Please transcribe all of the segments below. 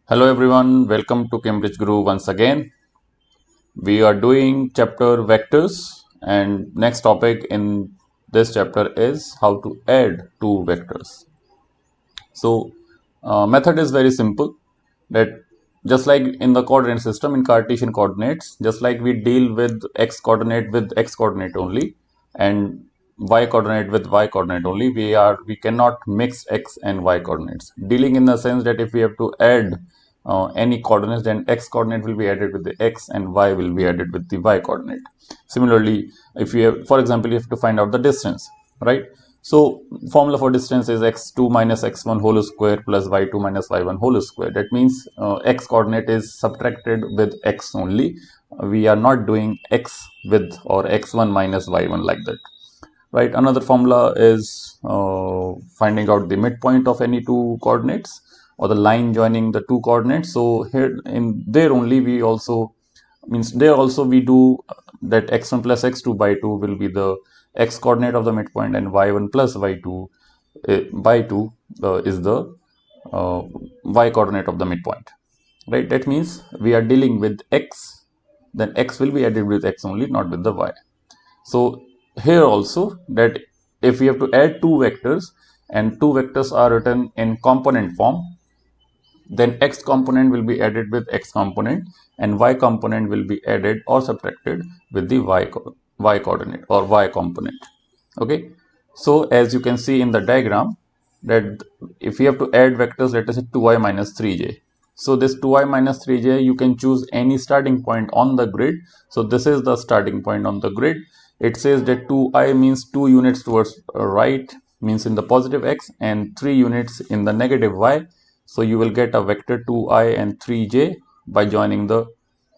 Hello everyone, welcome to Cambridge Guru once again. We are doing chapter vectors and next topic in this chapter is how to add two vectors. So method is very simple that just like in the coordinate system in Cartesian coordinates, just like we deal with x coordinate only and y coordinate with y coordinate only, we cannot mix x and y coordinates. Dealing in the sense that if we have to add any coordinates, then x coordinate will be added with the x and y will be added with the y coordinate. Similarly, if you have, for example, you have to find out the distance, right? So formula for distance is x2 minus x1 whole square plus y2 minus y1 whole square. That means x coordinate is subtracted with x only. We are not doing x with or x1 minus y1 like that, right? Another formula is finding out the midpoint of any two coordinates or the line joining the two coordinates. So here in there only we also means there also we do that x1 plus x2 by 2 will be the x coordinate of the midpoint and y1 plus y2 by 2 is the uh, y coordinate of the midpoint, right? That means we are dealing with x, then x will be added with x only, not with the y. So here also that if we have to add two vectors and two vectors are written in component form, then x component will be added with x component and y component will be added or subtracted with the y coordinate or y component. Okay, so as you can see in the diagram that if we have to add vectors, let us say 2i minus 3j. So this 2i minus 3j, you can choose any starting point on the grid. So this is the starting point on the grid. It says that 2i means 2 units towards right, means in the positive x, and 3 units in the negative y. So you will get a vector 2i and 3j by joining the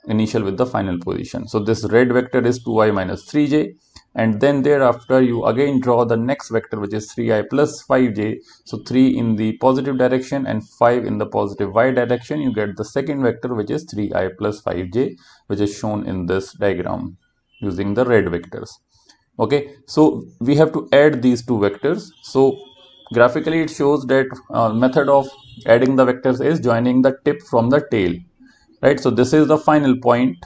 initial with the final position. So this red vector is 2i minus 3j, and then thereafter you again draw the next vector which is 3i plus 5j. So 3 in the positive direction and 5 in the positive y direction. You get the second vector which is 3i plus 5j, which is shown in this diagram using the red vectors. Okay, so we have to add these two vectors. So graphically it shows that method of adding the vectors is joining the tip from the tail, right? So this is the final point,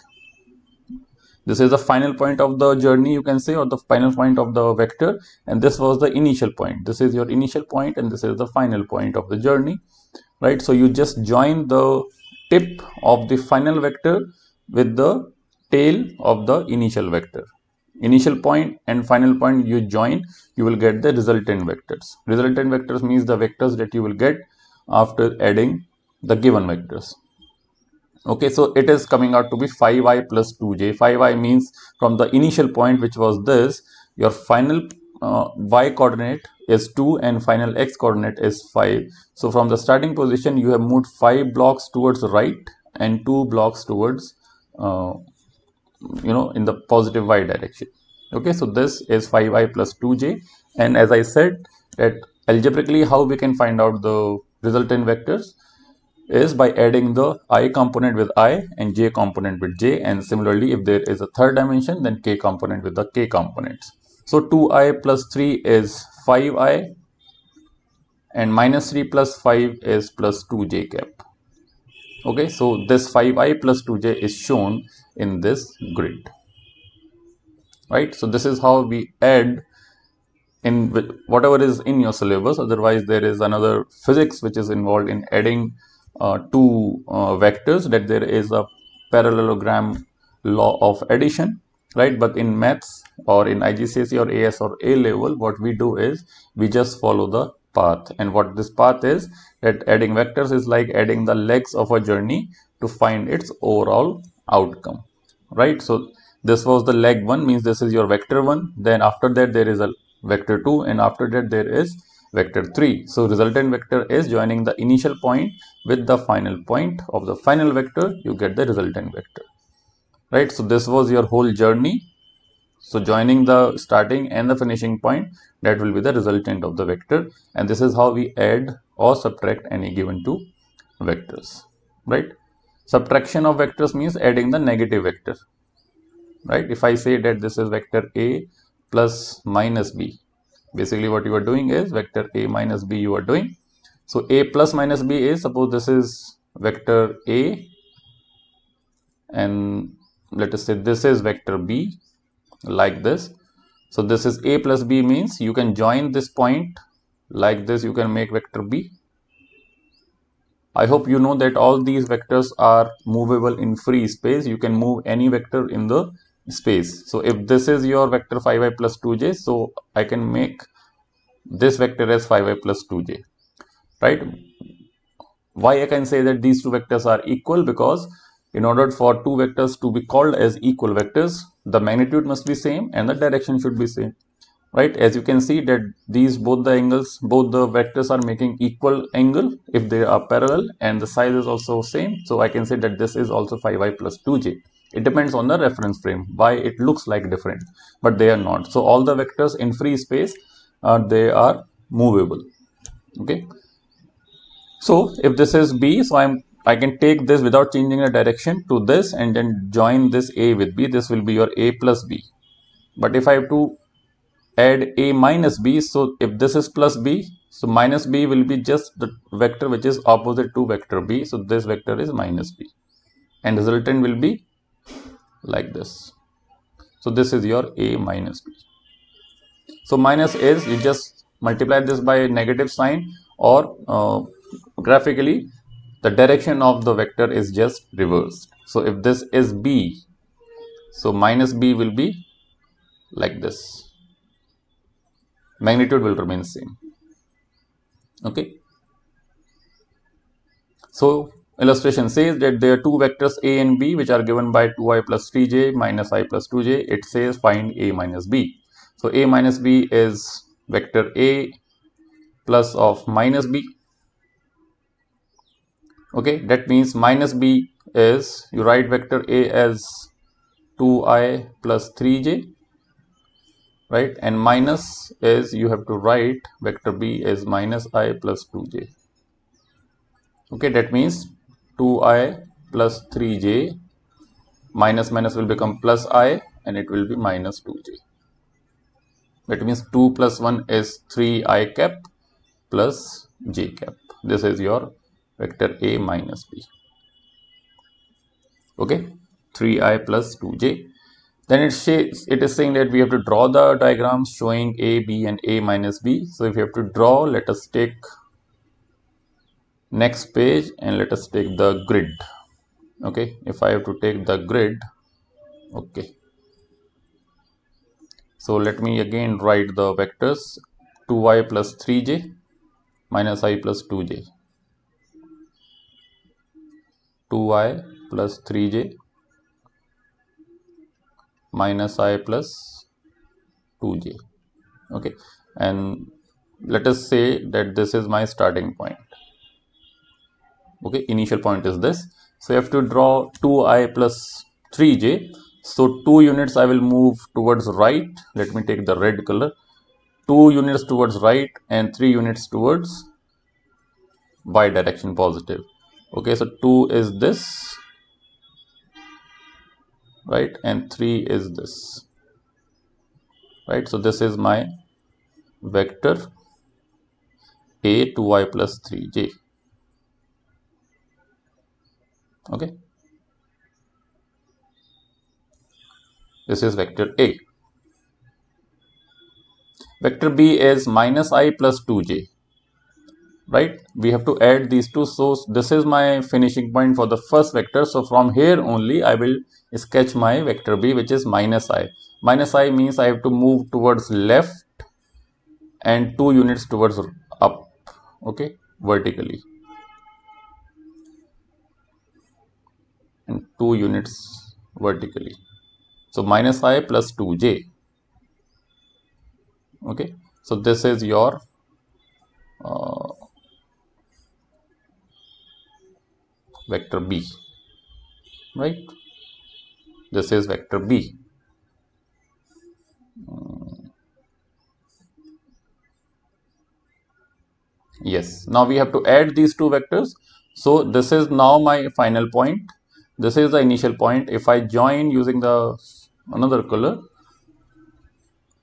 this is the final point of the journey, you can say, or the final point of the vector, and this was the initial point. This is your initial point and this is the final point of the journey, right? So you just join the tip of the final vector with the tail of the initial vector. Initial point and final point you join, you will get the resultant vectors. Resultant vectors means the vectors that you will get after adding the given vectors. Okay, so it is coming out to be 5i plus 2j. 5i means from the initial point, which was this, your final y coordinate is 2 and final x coordinate is 5. So from the starting position you have moved 5 blocks towards right and 2 blocks towards in the positive y direction. Okay, so this is 5i plus 2j, and as I said that algebraically how we can find out the resultant vectors is by adding the I component with I and j component with j, and similarly if there is a third dimension then k component with the k components. So 2i plus 3 is 5i and minus 3 plus 5 is plus 2j cap. Okay, so this 5i plus 2j is shown in this grid, right? So this is how we add in whatever is in your syllabus. Otherwise there is another physics which is involved in adding two vectors, that there is a parallelogram law of addition, right? But in maths or in IGCSE or AS or A level, what we do is we just follow the path, and what this path is, that adding vectors is like adding the legs of a journey to find its overall outcome, right? So this was the leg 1, means this is your vector 1, then after that there is a vector 2, and after that there is vector 3. So resultant vector is joining the initial point with the final point of the final vector, you get the resultant vector, right? So this was your whole journey. So joining the starting and the finishing point, that will be the resultant of the vector, and this is how we add or subtract any given two vectors, right? Subtraction of vectors means adding the negative vector, right? If I say that this is vector a plus minus b, basically what you are doing is vector a minus b you are doing. So a plus minus b is, suppose this is vector A, and let us say this is vector B, like this. So this is A plus B, means you can join this point like this, you can make vector B. I hope you know that all these vectors are movable in free space. You can move any vector in the space. So if this is your vector 5i plus 2j, so I can make this vector as 5i plus 2j, right? Why I can say that these two vectors are equal? Because in order for two vectors to be called as equal vectors, the magnitude must be same and the direction should be same, right? As you can see that these both the vectors are making equal angle if they are parallel, and the size is also same. So I can say that this is also 5i plus 2j. It depends on the reference frame why it looks like different, but they are not. So all the vectors in free space, they are movable. Okay, so if this is B, so I can take this without changing the direction to this and then join this A with B. This will be your A plus B. But if I have to add A minus B, so if this is plus B, so minus B will be just the vector which is opposite to vector B. So this vector is minus B, and resultant will be like this. So this is your A minus B. So minus is, you just multiply this by a negative sign, or graphically the direction of the vector is just reversed. So if this is B, so minus B will be like this. Magnitude will remain same. Okay. So illustration says that there are two vectors A and B which are given by 2i plus 3j minus I plus 2j. It says find A minus B. So A minus B is vector A plus of minus B. Okay, that means minus B is, you write vector A as 2i plus 3j, right? And minus is, you have to write vector B as minus I plus 2j. Okay, that means 2i plus 3j minus minus will become plus I, and it will be minus 2j. That means 2 plus 1 is 3i cap plus j cap. This is your vector A minus B. Okay, 3i plus 2j. Then it is saying that we have to draw the diagrams showing A, B and A minus B. So if you have to draw, let us take next page and let us take the grid. Okay, if I have to take the grid, okay. So let me again write the vectors 2i plus 3j minus I plus 2j, 2i plus 3j minus I plus 2j. Okay, and let us say that this is my starting point. Okay, initial point is this. So I have to draw 2i plus 3j. So 2 units I will move towards right. Let me take the red color. 2 units towards right and 3 units towards y direction, positive. Okay, so 2 is this, right, and 3 is this, right? So this is my vector A 2i plus 3j. Okay, this is vector A. Vector B is minus I plus 2j, right? We have to add these two. So this is my finishing point for the first vector. So from here only I will sketch my vector B, which is minus I. Minus I means I have to move towards left and 2 units towards up. Okay, vertically, and 2 units vertically. So minus I plus 2j. Okay, so this is your vector B, right? This is vector B. Yes, now we have to add these two vectors. So this is now my final point. This is the initial point. If I join using the another color,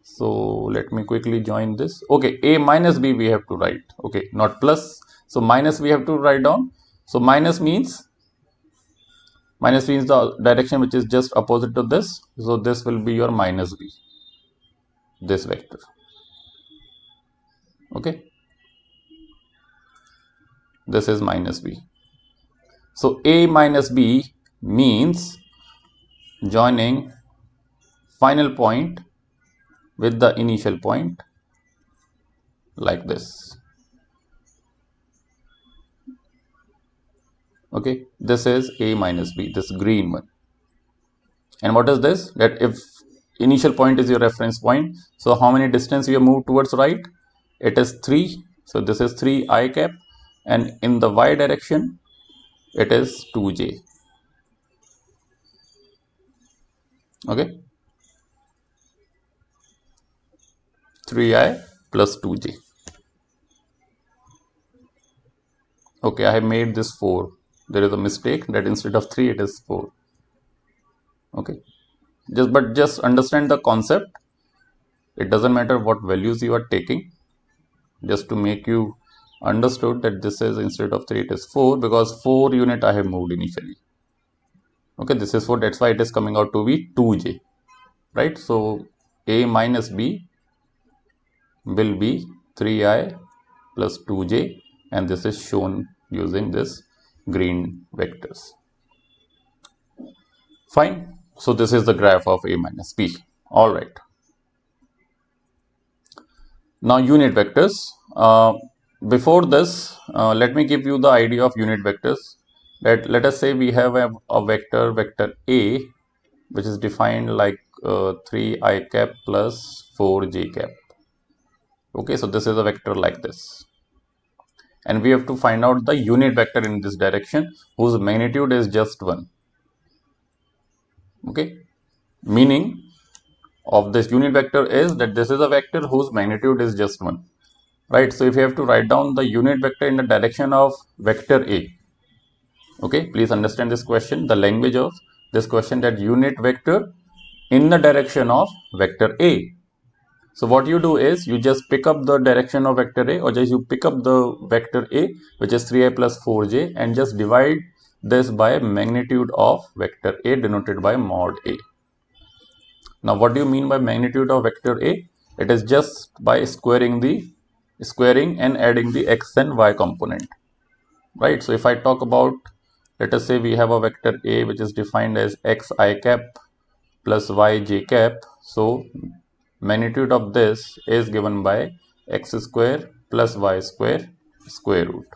so let me quickly join this. Okay, A minus B we have to write. Okay, not plus. So minus we have to write down. So minus means the direction which is just opposite to this. So this will be your minus b, this vector. Okay, this is minus b. So a minus b means joining final point with the initial point like this. Okay, this is a minus b, this green one. And what is this? That if initial point is your reference point, so how many distance we have moved towards right? It is 3. So this is 3 I cap, and in the y direction it is 2j. Okay, 3I plus 2j. Okay, I have made this 4. There is a mistake that instead of 3 it is 4. Okay, just understand the concept. It doesn't matter what values you are taking, just to make you understood that this is instead of 3 it is 4, because 4 unit I have moved initially. Okay, this is 4, that's why it is coming out to be 2j, right? So a minus b will be 3I plus 2j, and this is shown using this green vectors. Fine. So this is the graph of a minus b. All right. Now unit vectors. Before this, let me give you the idea of unit vectors. That let us say we have a vector a, which is defined like 3I cap plus 4j cap. Okay, so this is a vector like this. And we have to find out the unit vector in this direction whose magnitude is just 1. Okay, meaning of this unit vector is that this is a vector whose magnitude is just 1. Right, so if you have to write down the unit vector in the direction of vector A, okay, please understand this question, the language of this question, that unit vector in the direction of vector A. So what you do is you just pick up the direction of vector A, or just you pick up the vector A, which is 3I plus 4j, and just divide this by magnitude of vector A denoted by mod A. Now what do you mean by magnitude of vector A? It is just by squaring and adding the x and y component. Right, so if I talk about, let us say we have a vector A which is defined as xi cap plus yj cap. So magnitude of this is given by x square plus y square square root.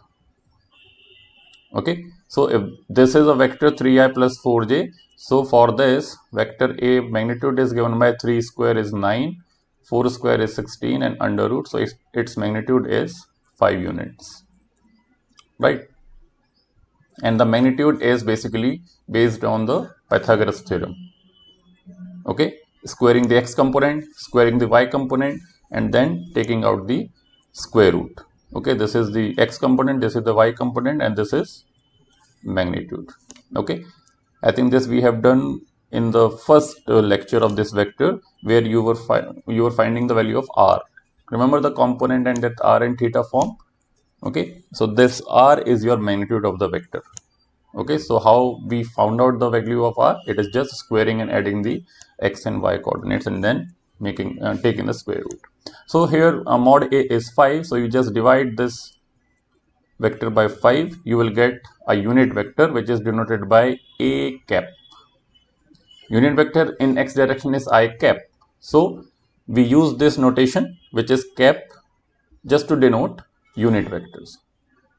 Okay, so if this is a vector 3I plus 4j, so for this vector A magnitude is given by 3 square is 9, 4 square is 16, and under root, so its magnitude is 5 units. Right, and the magnitude is basically based on the Pythagoras theorem. Okay, squaring the x component, squaring the y component, and then taking out the square root. Okay, this is the x component, this is the y component, and this is magnitude. Okay, I think this we have done in the first lecture of this vector, where you were finding the value of r. Remember the component and that r and theta form. Okay, so this r is your magnitude of the vector. Okay, so how we found out the value of r? It is just squaring and adding the x and y coordinates, and then taking the square root. So here mod a is 5, so you just divide this vector by 5, you will get a unit vector which is denoted by a cap. Unit vector in x direction is I cap. So we use this notation which is cap just to denote unit vectors.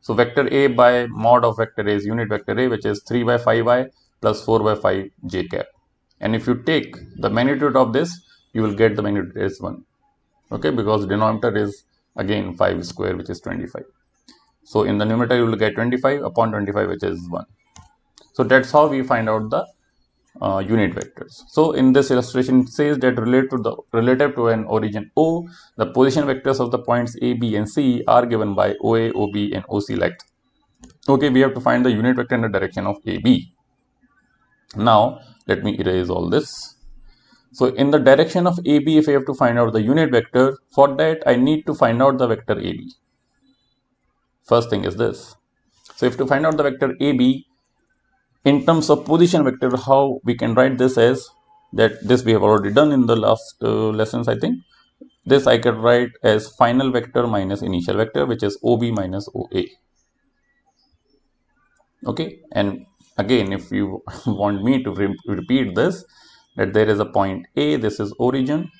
So vector A by mod of vector A is unit vector A, which is 3 by 5I plus 4 by 5 j cap. And if you take the magnitude of this, you will get the magnitude is 1. Okay, because denominator is again 5 square, which is 25. So in the numerator, you will get 25 upon 25, which is 1. So that's how we find out the unit vectors. So in this illustration, it says that relative to an origin O, the position vectors of the points A, B, and C are given by OA, OB, and OC like. Okay, we have to find the unit vector in the direction of AB. Now let me erase all this. So in the direction of AB, if I have to find out the unit vector, for that I need to find out the vector AB. First thing is this. So if to find out the vector AB in terms of position vector, how we can write this as that, this we have already done in the last lessons, I think. This I can write as final vector minus initial vector, which is OB minus OA. Okay, and again, if you want me to repeat this, that there is a point A, this is origin,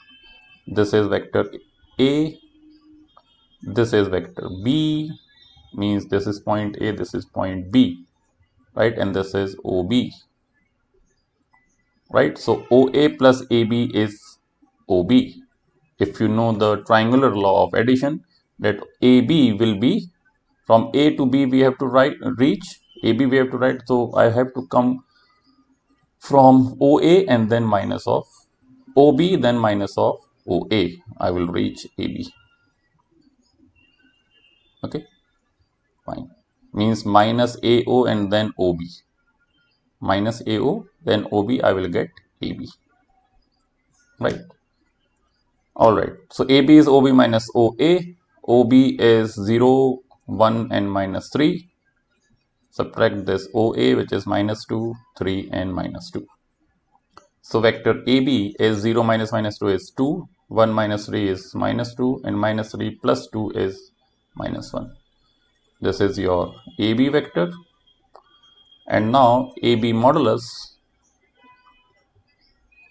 this is vector A, this is vector B, means this is point A, this is point B, right, and this is OB, right. So OA plus AB is OB. If you know the triangular law of addition, that AB will be from A to B, we have to reach AB, we have to write, so I have to come from OA and then minus of OB, then minus of OA, I will reach AB. Okay, fine. Means minus AO and then OB. Minus AO, then OB, I will get AB. Right. Alright. So AB is OB minus OA. OB is 0, 1 and minus 3. Subtract this OA, which is minus 2, 3 and minus 2. So vector AB is 0 minus minus 2 is 2, 1 minus 3 is minus 2 and minus 3 plus 2 is minus 1. This is your AB vector. And now AB modulus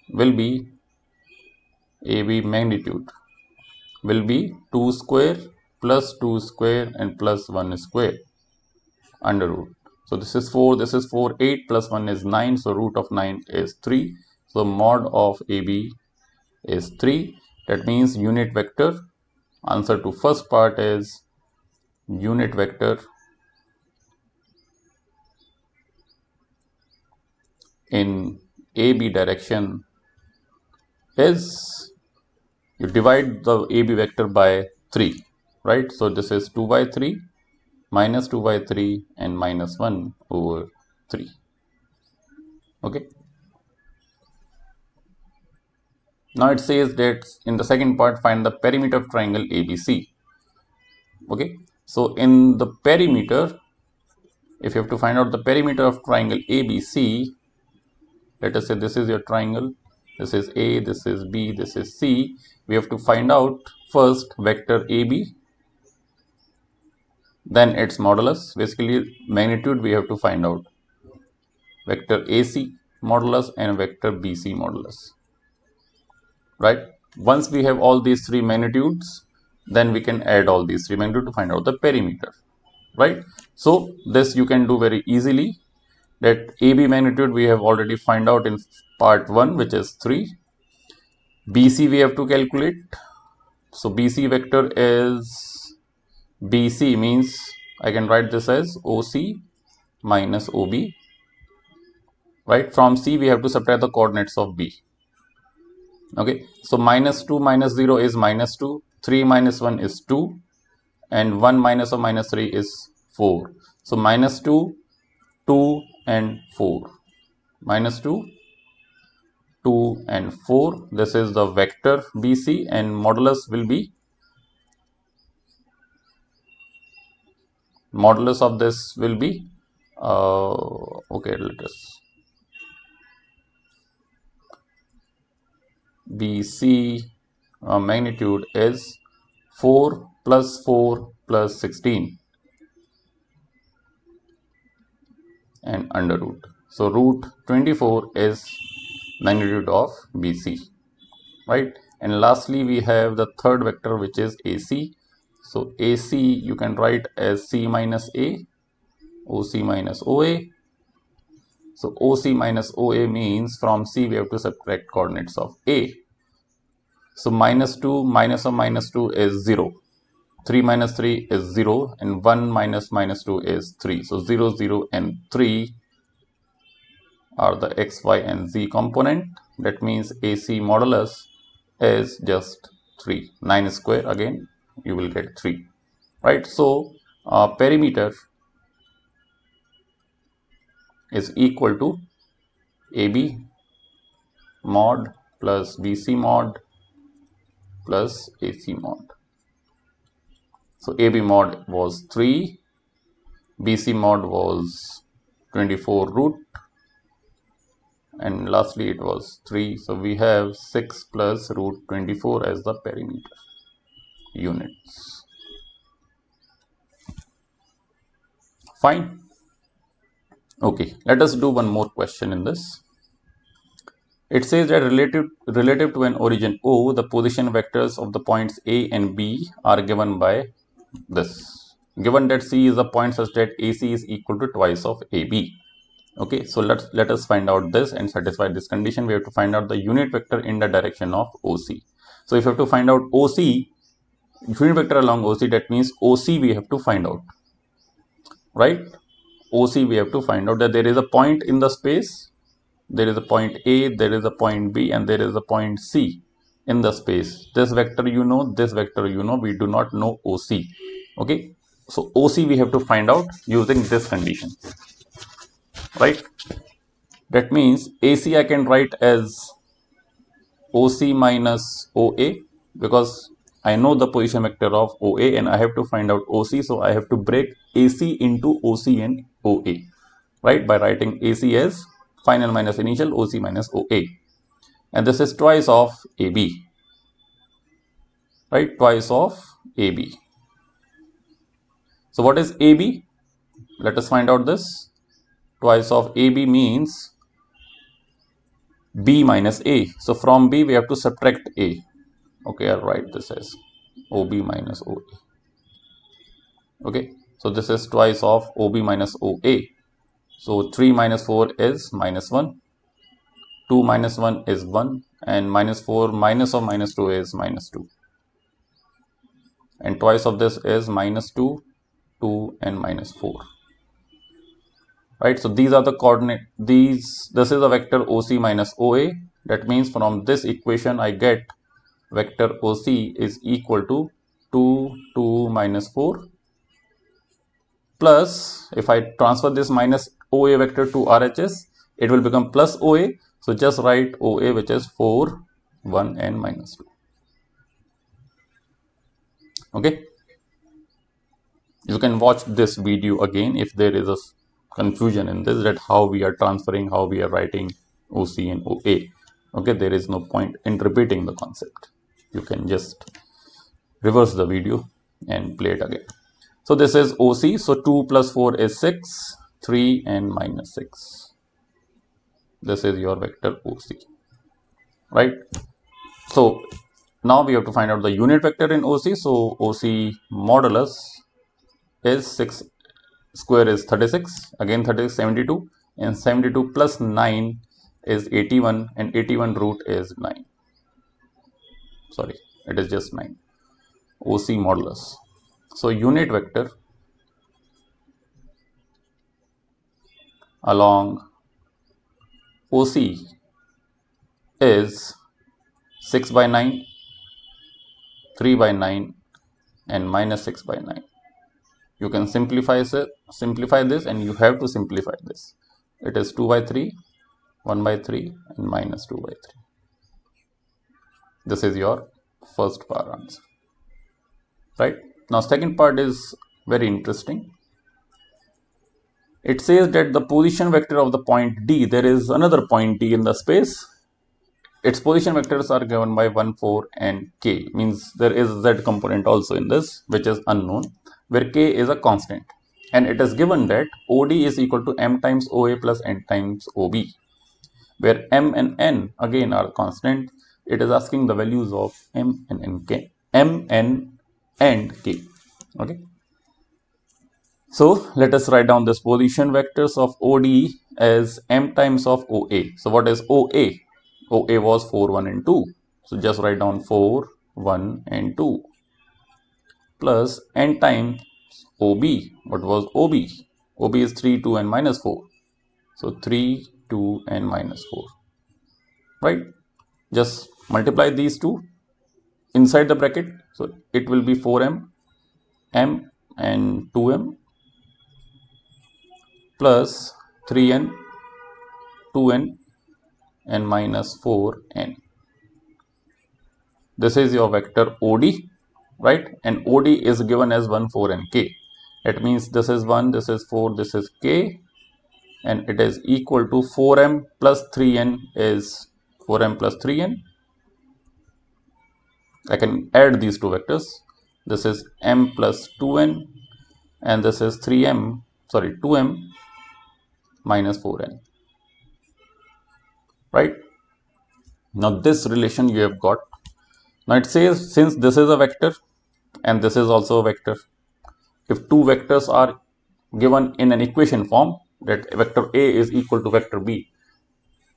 will be, AB magnitude will be 2 square plus 2 square and plus 1 square under root. So this is 4, this is 4, 8 plus 1 is 9. So root of 9 is 3. So mod of AB is 3. That means unit vector. Answer to first part is unit vector in AB direction is, you divide the AB vector by 3, right? So this is 2 by 3, minus 2 by 3 and minus 1 over 3. Okay. Now it says that in the second part, find the perimeter of triangle ABC. Okay. So in the perimeter, if you have to find out the perimeter of triangle ABC, let us say this is your triangle, this is A, this is B, this is C. We have to find out first vector AB, then its modulus. Basically magnitude we have to find out, vector AC modulus and vector BC modulus, right? Once we have all these three magnitudes, then we can add all these three magnitudes to find out the perimeter, right? So this you can do very easily. That AB magnitude we have already find out in part 1, which is 3. BC we have to calculate. So BC vector is, BC means I can write this as OC minus OB, right? From C we have to subtract the coordinates of B. Okay, so minus 2 minus 0 is minus 2, 3 minus 1 is 2 and 1 minus or minus 3 is 4. So minus 2, 2 and 4. Minus 2, 2 and 4. This is the vector BC and modulus will be, modulus of this will be, okay, let us, BC magnitude is 4 plus 4 plus 16 and under root. So root 24 is magnitude of BC, right? And lastly we have the third vector, which is AC. So AC you can write as C minus A, OC minus OA. So OC minus OA means from C we have to subtract coordinates of A. So minus 2 minus of minus 2 is 0. 3 minus 3 is 0 and 1 minus minus 2 is 3. So 0, 0 and 3 are the x, y and z component. That means AC modulus is just 3. 9 square, again you will get 3, right? So perimeter is equal to AB mod plus BC mod plus AC mod. So AB mod was 3, BC mod was 24 root, and lastly it was 3. So we have 6 plus root 24 as the perimeter units. Fine. Okay, let us do one more question in this. It says that relative to an origin O, the position vectors of the points A and B are given by this. Given that C is a point such that AC is equal to twice of AB. Okay, so let us find out this and satisfy this condition. We have to find out the unit vector in the direction of OC. So if you have to find out OC, unit vector along OC, that means OC we have to find out, right? OC we have to find out that there is a point in the space. There is a point A, there is a point B, and there is a point C in the space. This vector you know, this vector you know, we do not know OC. Okay, so OC we have to find out using this condition, right? That means AC I can write as OC minus OA, because I know the position vector of OA and I have to find out OC, so I have to break AC into OC and OA, right, by writing AC as final minus initial, OC minus OA, and this is twice of AB, right, twice of AB. So what is AB? Let us find out this. Twice of AB means B minus A. So from B we have to subtract A. Okay, I'll write this as OB minus OA. Okay, so this is twice of OB minus OA. So 3 minus 4 is minus 1. 2 minus 1 is 1. And minus 4 minus of minus 2 is minus 2. And twice of this is minus 2, 2 and minus 4. Right, so these are the coordinate. This is a vector OC minus OA. That means from this equation I get vector OC is equal to 2, 2 minus 4. Plus, if I transfer this minus OA vector to RHS, it will become plus OA. So just write OA, which is 4, 1 and minus 2. Okay. You can watch this video again if there is a confusion in this, that how we are transferring, how we are writing OC and OA. Okay, there is no point in repeating the concept. You can just reverse the video and play it again. So this is OC. So 2 plus 4 is 6, 3 and minus 6. This is your vector OC, right? So now we have to find out the unit vector in OC. So OC modulus is 6 square is 36, again 36, 72, and 72 plus 9 is 81, and 81 root is 9. Sorry, it is just 9. OC modulus. So unit vector along OC is 6 by 9, 3 by 9 and minus 6 by 9. You can simplify this, and you have to simplify this. It is 2 by 3, 1 by 3 and minus 2 by 3. This is your first part answer. Right? Now second part is very interesting. It says that the position vector of the point D, there is another point D in the space. Its position vectors are given by 1, 4 and k. Means there is z component also in this, which is unknown, where k is a constant. And it is given that OD is equal to m times OA plus n times OB, where m and n again are constant. It is asking the values of m and k. Okay. So let us write down this position vectors of OD as m times of OA. So what is OA? OA was 4, 1 and 2. So just write down 4, 1 and 2 plus n times OB. What was OB? OB is 3, 2 and minus 4. So 3, 2 and minus 4. Right? Just multiply these two inside the bracket. So it will be 4m, m and 2m plus 3n, 2n and minus 4n. This is your vector OD, right? And OD is given as 1, 4 and k. It means this is 1, this is 4, this is k, and it is equal to 4m plus 3n is 4m plus 3n. I can add these two vectors. This is m plus 2n and this is 2m minus 4n. Right? Now this relation you have got. Now it says since this is a vector and this is also a vector, if two vectors are given in an equation form, that vector A is equal to vector B,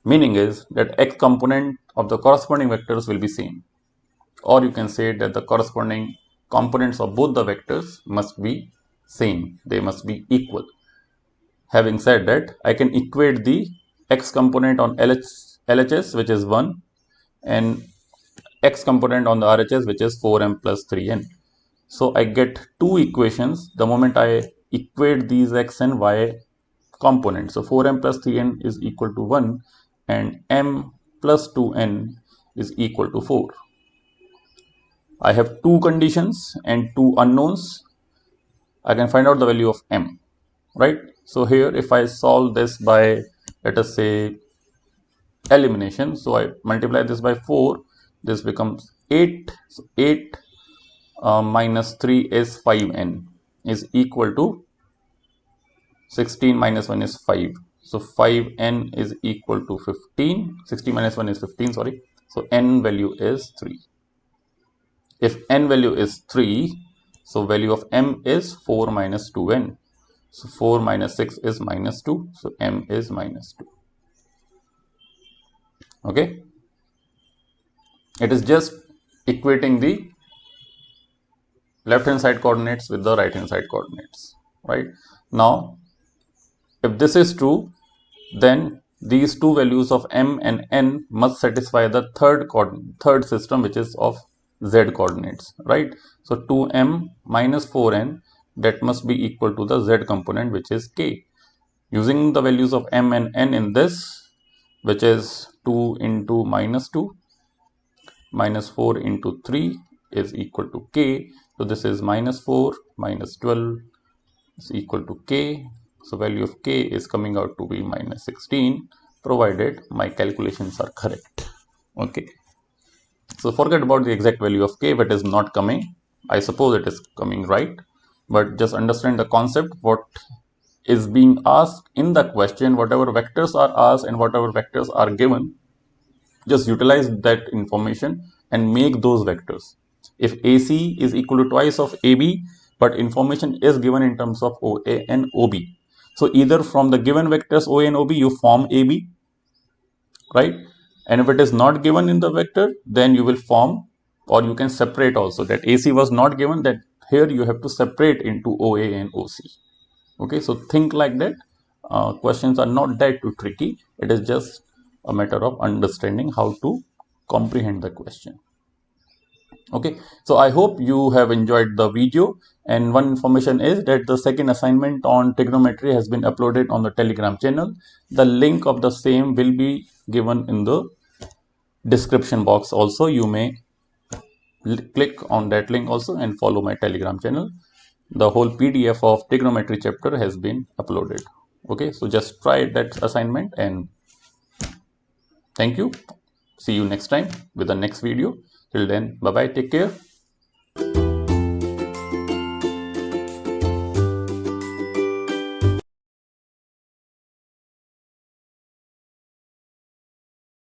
meaning is that x component of the corresponding vectors will be same, or you can say that the corresponding components of both the vectors must be same, they must be equal. Having said that, I can equate the x component on LHS, which is 1, and x component on the RHS, which is 4m plus 3n. So I get two equations the moment I equate these x and y components. So 4m plus 3n is equal to 1 and m plus 2n is equal to 4. I have two conditions and two unknowns. I can find out the value of m, right? So here if I solve this by, let us say, elimination, so I multiply this by 4, this becomes 8. So 8 minus 3 is 5n is equal to 16 minus 1 is 5. So 5n is equal to 15. 16 minus 1 is 15, sorry. So n value is 3. If n value is 3, so value of m is 4 minus 2n. So 4 minus 6 is minus 2. So m is minus 2. Okay. It is just equating the left hand side coordinates with the right hand side coordinates. Right. Now, if this is true, then these two values of m and n must satisfy the third system, which is of z coordinates, right? So 2m minus 4n, that must be equal to the z component, which is k. Using the values of m and n in this, which is 2 into minus 2 minus 4 into 3 is equal to k. So this is minus 4 minus 12 is equal to k. So value of k is coming out to be minus 16, provided my calculations are correct. Okay. So forget about the exact value of k, if it is not coming. I suppose it is coming right, but just understand the concept, what is being asked in the question, whatever vectors are asked and whatever vectors are given, just utilize that information and make those vectors. If AC is equal to twice of AB, but information is given in terms of OA and OB. So either from the given vectors OA and OB, you form AB, right? And if it is not given in the vector, then you will form, or you can separate also, that AC was not given, that here you have to separate into OA and OC. Okay, so think like that. Questions are not that too tricky. It is just a matter of understanding how to comprehend the question. Okay, so I hope you have enjoyed the video, and one information is that the second assignment on trigonometry has been uploaded on the Telegram channel. The link of the same will be given in the description box also. You may click on that link also and follow my Telegram channel. The whole PDF of trigonometry chapter has been uploaded. Okay, so just try that assignment, and thank you. See you next time with the next video. Till then, bye bye, take care.